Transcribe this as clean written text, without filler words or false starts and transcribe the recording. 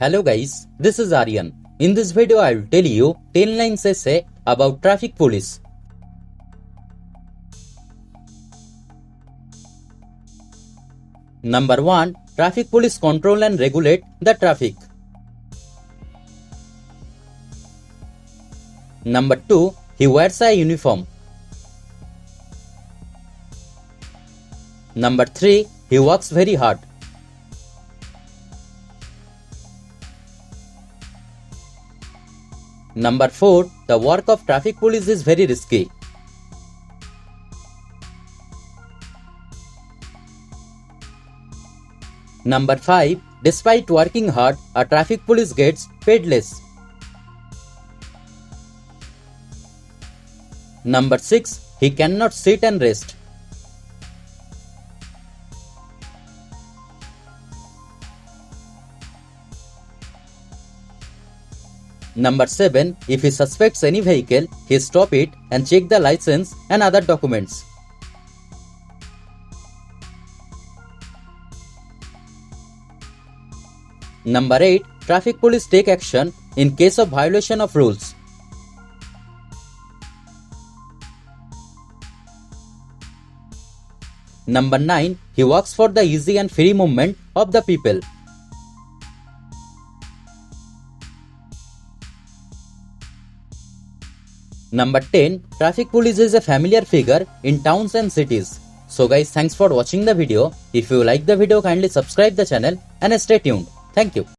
Hello guys, this is Aryan. In this video I will tell you 10 lines essay about traffic police. Number 1. Traffic police control and regulate the traffic. Number 2. He wears a uniform. Number 3. He works very hard. Number 4. The work of traffic police is very risky. Number 5. Despite working hard, a traffic police gets paid less. Number 6. He cannot sit and rest. Number 7. If he suspects any vehicle, he stop it and check the license and other documents. Number 8. Traffic police take action in case of violation of rules. Number 9. He works for the easy and free movement of the people. Number 10. Traffic police is a familiar figure in towns and cities. So guys, thanks for watching the video. If you like the video, kindly subscribe the channel and stay tuned. Thank you.